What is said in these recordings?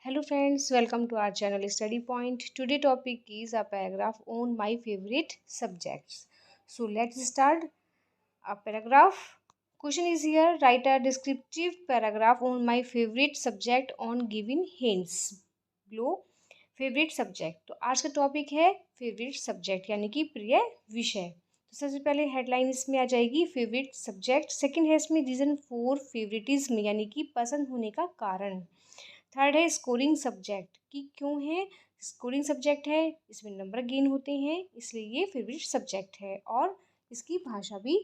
Hello friends, welcome to our channel Study Point. Today topic is a paragraph on my favorite subjects. So let's start a paragraph. Question is here, write a descriptive paragraph on my favorite subject on giving hints. Below favourite subject. तो आज का topic है favourite subject यानी कि प्रिय विषय। तो सबसे पहले हेडलाइन इसमें आ जाएगी फेवरेट सब्जेक्ट। सेकंड है इसमें रीज़न फॉर फेवरेटिज्म यानी कि पसंद होने का कारण। थर्ड है स्कोरिंग सब्जेक्ट कि क्यों है स्कोरिंग सब्जेक्ट है, इसमें नंबर गेन होते हैं इसलिए ये फेवरेट सब्जेक्ट है और इसकी भाषा भी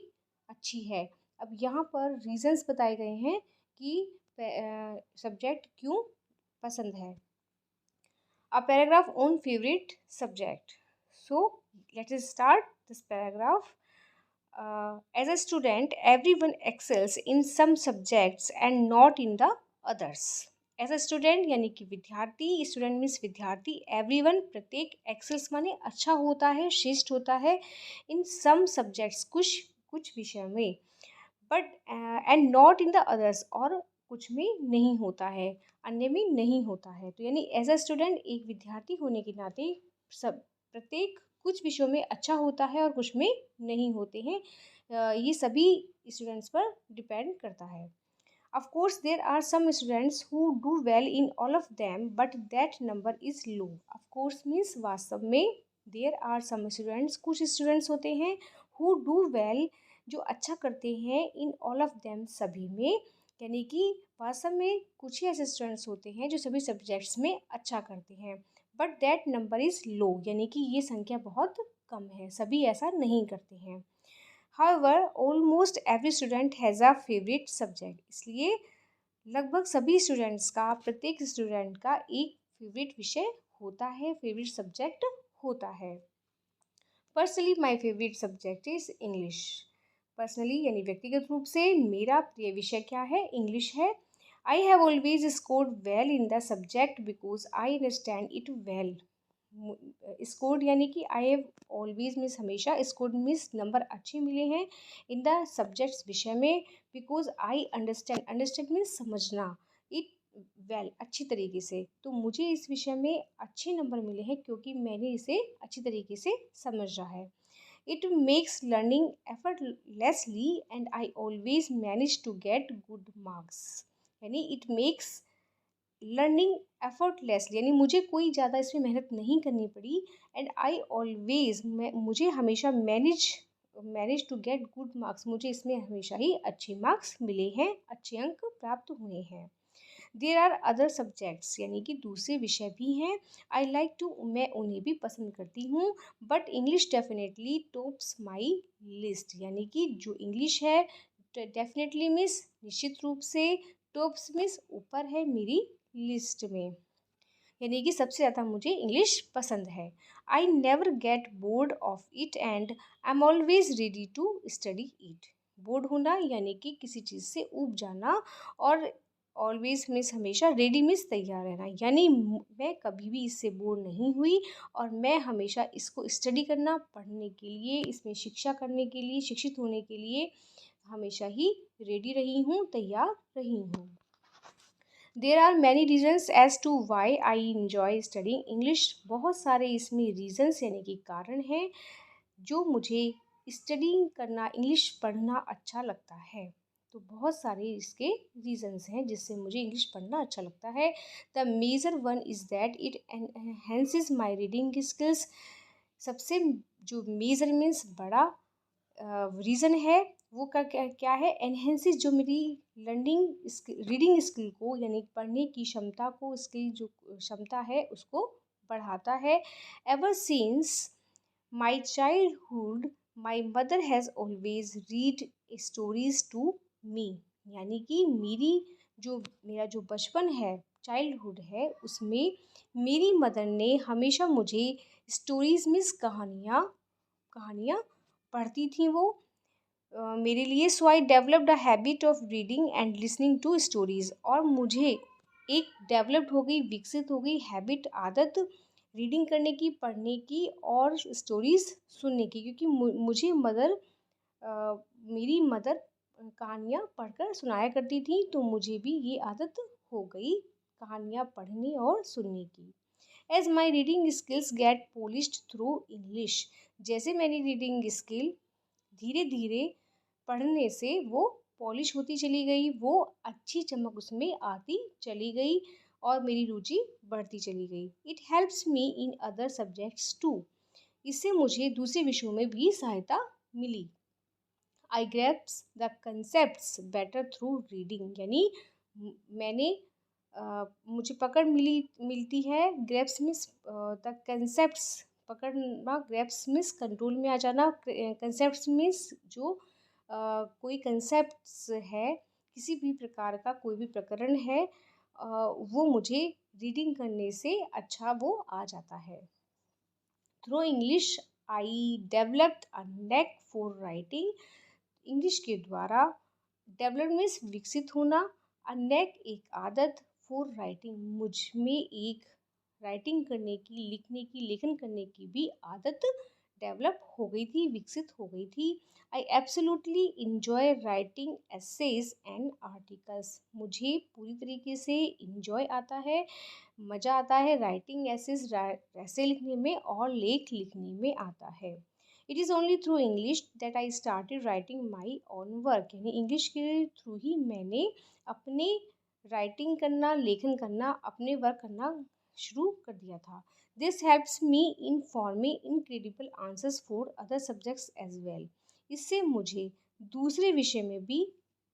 अच्छी है। अब यहाँ पर रीजंस बताए गए हैं कि सब्जेक्ट क्यों पसंद है। A paragraph on favorite subject. So let us start this paragraph. As a student, everyone excels in some subjects and not in the others. As a student यानी कि विद्यार्थी, स्टूडेंट मीन्स विद्यार्थी, एवरीवन प्रत्येक एक्सेल्स माने अच्छा होता है, श्रेष्ठ होता है इन सम सब्जेक्ट्स कुछ विषय में, but and not in the others और कुछ में नहीं होता है, अन्य में नहीं होता है। तो यानी एज अ स्टूडेंट एक विद्यार्थी होने के नाते सब प्रत्येक कुछ विषयों में अच्छा होता है और कुछ में नहीं होते हैं। ये सभी स्टूडेंट्स पर डिपेंड करता है। Of course, there are some students who do well in all of them, but that number is low. Of course means वास्तव में there are some students कुछ students होते हैं who do well जो अच्छा करते हैं in all of them सभी में, यानी कि वास्तव में कुछ ही ऐसे स्टूडेंट्स होते हैं जो सभी सब्जेक्ट्स में अच्छा करते हैं, but that number is low यानी कि ये संख्या बहुत कम है, सभी ऐसा नहीं करते हैं। However, almost every student has a favorite subject. इसलिए लगभग सभी स्टूडेंट्स का, प्रत्येक स्टूडेंट का एक फेवरेट विषय होता है, फेवरेट सब्जेक्ट होता है। Personally my favourite subject is English. Personally यानी व्यक्तिगत रूप से मेरा प्रिय विषय क्या है? इंग्लिश है। I have always scored well in the subject because I understand it well. Scored यानी कि आई हैव ऑलवेज मीन्स हमेशा, स्कोर्ड मीन्स नंबर अच्छे मिले हैं इन द सब्जेक्ट्स विषय में, बिकॉज आई अंडरस्टैंड मीन्स समझना, इट वेल अच्छी तरीके से। तो मुझे इस विषय में अच्छे नंबर मिले हैं क्योंकि मैंने इसे अच्छी तरीके से समझा है। It makes learning effortlessly and I always manage to get good marks. यानी इट मेक्स लर्निंग एफर्टलेसली यानी मुझे कोई ज़्यादा इसमें मेहनत नहीं करनी पड़ी, एंड आई ऑलवेज मुझे हमेशा manage to get good marks, मुझे इसमें हमेशा ही अच्छे मार्क्स मिले हैं, अच्छे अंक प्राप्त हुए हैं। देर आर अदर सब्जेक्ट्स यानी कि दूसरे विषय भी हैं, आई लाइक टू मैं उन्हें भी पसंद करती हूँ, but English definitely tops my list. यानी कि जो इंग्लिश है डेफिनेटली मीन्स निश्चित रूप से, टॉप्स मीन्स ऊपर है मेरी लिस्ट में, यानी कि सबसे ज़्यादा मुझे इंग्लिश पसंद है। I never get bored of it and I am always ready to study it. Bored होना यानी कि किसी चीज़ से ऊब जाना, और ऑलवेज मीन्स हमेशा, रेडी मीन्स तैयार रहना, यानी मैं कभी भी इससे बोर नहीं हुई और मैं हमेशा इसको स्टडी करना, पढ़ने के लिए, इसमें शिक्षा करने के लिए, शिक्षित होने के लिए हमेशा ही रेडी रही हूँ, तैयार रही हूँ। There are many reasons as to why I enjoy studying English. बहुत सारे इसमें रीजन्स यानी कि कारण हैं जो मुझे स्टडिंग करना, इंग्लिश पढ़ना अच्छा लगता है। तो बहुत सारे इसके रीजन्स हैं जिससे मुझे इंग्लिश पढ़ना अच्छा लगता है। The major one is that it enhances my reading skills. सबसे जो मेजर मीन्स बड़ा रीज़न है वो क्या है? एनहेंसिस, जो मेरी लर्निंग रीडिंग स्किल को यानी पढ़ने की क्षमता को, स्किल जो क्षमता है उसको बढ़ाता है। Ever since my childhood my mother has always read stories to me. यानी कि मेरा जो बचपन है, चाइल्डहुड है, उसमें मेरी मदर ने हमेशा मुझे स्टोरीज मीन्स कहानियाँ पढ़ती थी वो मेरे लिए। So I developed a habit of reading and listening to stories. और मुझे एक डेवलप्ड हो गई, विकसित हो गई हैबिट, आदत रीडिंग करने की, पढ़ने की और स्टोरीज़ सुनने की, क्योंकि मुझे मेरी मदर कहानियाँ पढ़कर सुनाया करती थी, तो मुझे भी ये आदत हो गई कहानियाँ पढ़ने और सुनने की। As my reading skills get polished through English, जैसे मेरी रीडिंग स्किल धीरे धीरे पढ़ने से वो पॉलिश होती चली गई, वो अच्छी चमक उसमें आती चली गई और मेरी रुचि बढ़ती चली गई। It helps me in other subjects too, इससे मुझे दूसरे विषयों में भी सहायता मिली। I grasps the concepts better through reading, यानी मैंने मुझे पकड़ मिलती है। ग्रैप्स मीन्स द कंसेप्ट्स, पकड़ना, ग्रैप्स मीन्स कंट्रोल में आ जाना, कंसेप्ट्स मीन्स जो कोई कंसेप्ट्स है, किसी भी प्रकार का कोई भी प्रकरण है, वो मुझे रीडिंग करने से अच्छा वो आ जाता है। Through English I developed a neck for writing, English के द्वारा डेवलप मीन्स विकसित होना, अ नेक एक आदत, फॉर राइटिंग मुझ में एक राइटिंग करने की, लिखने की, लेखन करने की भी आदत डेवलप हो गई थी, विकसित हो गई थी। I absolutely enjoy writing essays and articles, मुझे पूरी तरीके से इंजॉय आता है, मज़ा आता है राइटिंग एसेज, ऐसे लिखने में और लेख लिखने में आता है। It is only through English that I started writing my own work, यानी इंग्लिश के थ्रू ही मैंने अपने राइटिंग करना, लेखन करना, अपने वर्क करना शुरू कर दिया था। This helps me in forming incredible answers for other subjects as well, इससे मुझे दूसरे विषय में भी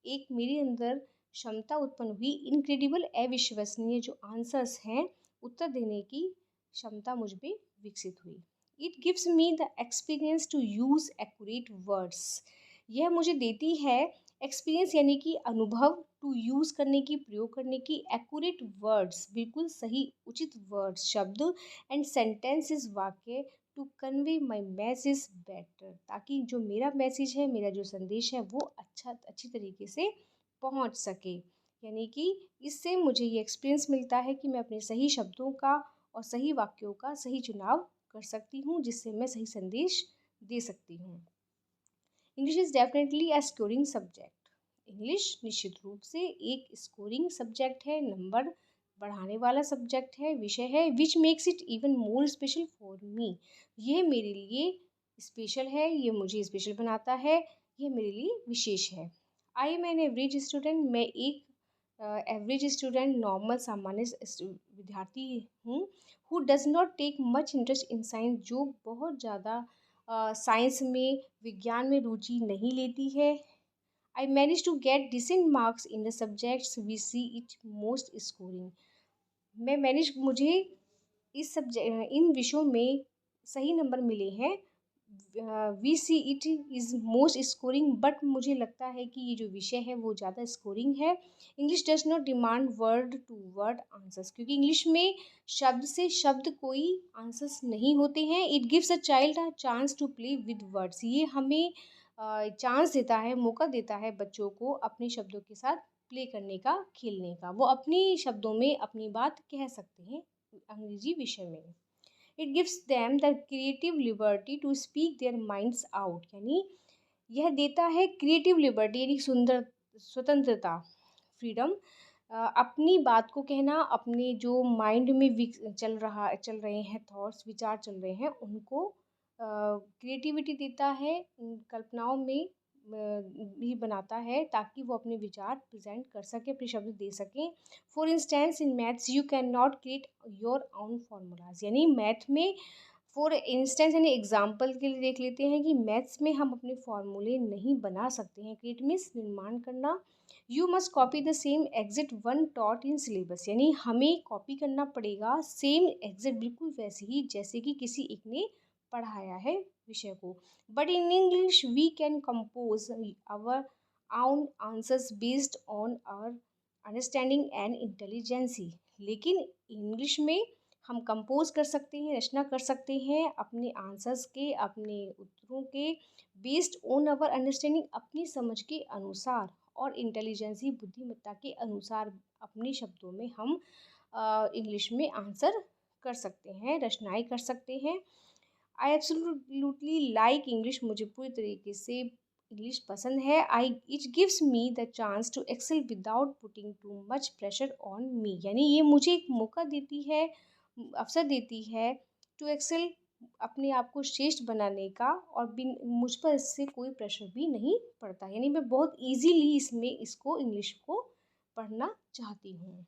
एक मेरे अंदर क्षमता उत्पन्न हुई, इनक्रेडिबल, अविश्वसनीय जो आंसर्स हैं, उत्तर देने की क्षमता मुझ में विकसित हुई। It gives me the experience to use accurate words, यह मुझे देती है एक्सपीरियंस, यानी कि अनुभव, टू यूज़ करने की, प्रयोग करने की, एक्यूरेट वर्ड्स, बिल्कुल सही उचित वर्ड्स, शब्द, एंड सेंटेंसेस, वाक्य, to convey my message better, ताकि जो मेरा मैसेज है, मेरा जो संदेश है, वो अच्छी तरीके से पहुंच सके। यानी कि इससे मुझे ये एक्सपीरियंस मिलता है कि मैं अपने सही शब्दों का और सही वाक्यों का सही चुनाव कर सकती हूँ, जिससे मैं सही संदेश दे सकती हूँ। English is definitely a scoring subject, English निश्चित रूप से एक स्कोरिंग सब्जेक्ट है, नंबर बढ़ाने वाला सब्जेक्ट है, विषय है, which makes it even more special for me, ये मेरे लिए स्पेशल है, ये मुझे स्पेशल बनाता है, ये मेरे लिए विशेष है। I am an average student, मैं एक एवरेज स्टूडेंट, नॉर्मल सामान्य विद्यार्थी हूँ। Who does not take much interest in science, जो बहुत ज़्यादा साइंस में, विज्ञान में रुचि नहीं लेती है। I manage to get decent marks in the subjects we see it most scoring, मैं मैनेज, मुझे इस सब्जेक्ट, इन विषयों में सही नंबर मिले हैं। We see it is most scoring, but मुझे लगता है कि ये जो विषय है वो ज़्यादा स्कोरिंग है। English does not demand word to word answers, क्योंकि इंग्लिश में शब्द से शब्द कोई आंसर्स नहीं होते हैं। It gives a child a chance to play with words, ये हमें चांस देता है, मौका देता है बच्चों को अपने शब्दों के साथ प्ले करने का, खेलने का, वो अपनी शब्दों में अपनी बात कह सकते हैं अंग्रेजी विषय में। It gives them the creative liberty to speak their minds out, यानी यह देता है क्रिएटिव लिबर्टी, यानी सुंदर स्वतंत्रता, फ्रीडम, अपनी बात को कहना, अपने जो माइंड में चल रहे हैं थॉट्स, विचार चल रहे हैं, उनको क्रिएटिविटी देता है, कल्पनाओं में भी बनाता है, ताकि वो अपने विचार प्रेजेंट कर सके, अपने शब्द दे सकें। For instance in maths you can not create your own formulas, यानी मैथ में, फॉर इंस्टेंस यानी एग्जाम्पल के लिए देख लेते हैं कि मैथ्स में हम अपने फॉर्मूले नहीं बना सकते हैं। क्रिएट मीन्स निर्माण करना। You must copy the same exit one taught in syllabus, यानी हमें कॉपी करना पड़ेगा सेम एग्जिट, बिल्कुल वैसे ही जैसे कि किसी एक ने पढ़ाया है विषय को। But in English we can compose our own answers based on our understanding and intelligency, लेकिन इंग्लिश में हम कंपोज कर सकते हैं, रचना कर सकते हैं अपने आंसर्स के, अपने उत्तरों के, बेस्ड ऑन आवर अंडरस्टैंडिंग, अपनी समझ के अनुसार, और इंटेलिजेंसी, बुद्धिमत्ता के अनुसार, अपने शब्दों में हम इंग्लिश में आंसर कर सकते हैं, रचनाएं कर सकते हैं। आई एब्सोल्युटली लाइक इंग्लिश, मुझे पूरी तरीके से इंग्लिश पसंद है। I it gives me the chance to excel without putting too much pressure on me, यानी ये मुझे एक मौका देती है, अवसर देती है टू एक्सेल, अपने आप को श्रेष्ठ बनाने का, और बिन मुझ पर इससे कोई प्रेशर भी नहीं पड़ता, यानी मैं बहुत इजीली इसमें इसको इंग्लिश को पढ़ना चाहती हूँ।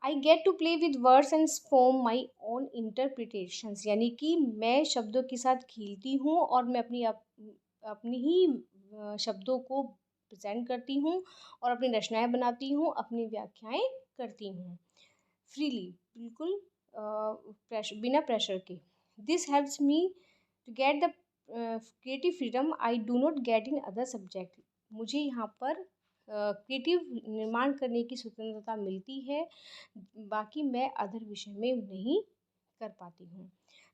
I get to play with words and form my own interpretations, यानी कि मैं शब्दों के साथ खेलती हूँ और मैं अपनी ही शब्दों को प्रेजेंट करती हूँ और अपनी रचनाएं बनाती हूँ, अपनी व्याख्याएं करती हूँ फ्रीली, बिल्कुल प्रेशर, बिना प्रेशर के। This helps me to get the creative freedom I do not get in other subject, मुझे यहाँ पर क्रिएटिव निर्माण करने की स्वतंत्रता मिलती है, बाकी मैं अदर विषय में नहीं कर पाती हूँ।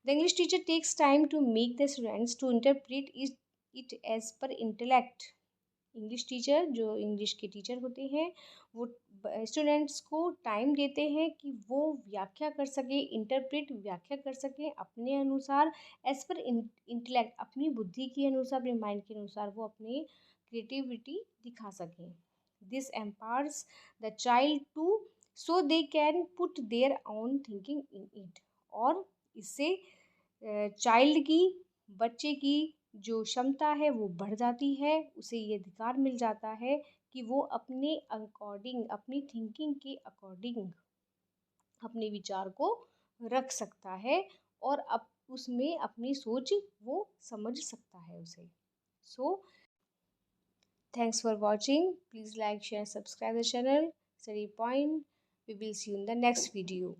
The English teacher takes time to make the students to interpret it as per intellect, English teacher जो इंग्लिश के टीचर होते हैं वो स्टूडेंट्स को टाइम देते हैं कि वो व्याख्या कर सकें, इंटरप्रेट व्याख्या कर सकें अपने अनुसार, एज पर इंटेलेक्ट, अपनी बुद्धि के अनुसार, अपने माइंड के अनुसार वो अपने क्रिएटिविटी दिखा सकें। This empowers the child to so they can put their own thinking in it, और इससे चाइल्ड की, बच्चे की जो क्षमता है वो बढ़ जाती है, उसे ये अधिकार मिल जाता है कि वो अपने अकॉर्डिंग, अपनी थिंकिंग के अकॉर्डिंग अपने विचार को रख सकता है, और अब उसमें अपनी सोच वो समझ सकता है उसे। So thanks for watching, please like share subscribe the channel study point, we will see you in the next video.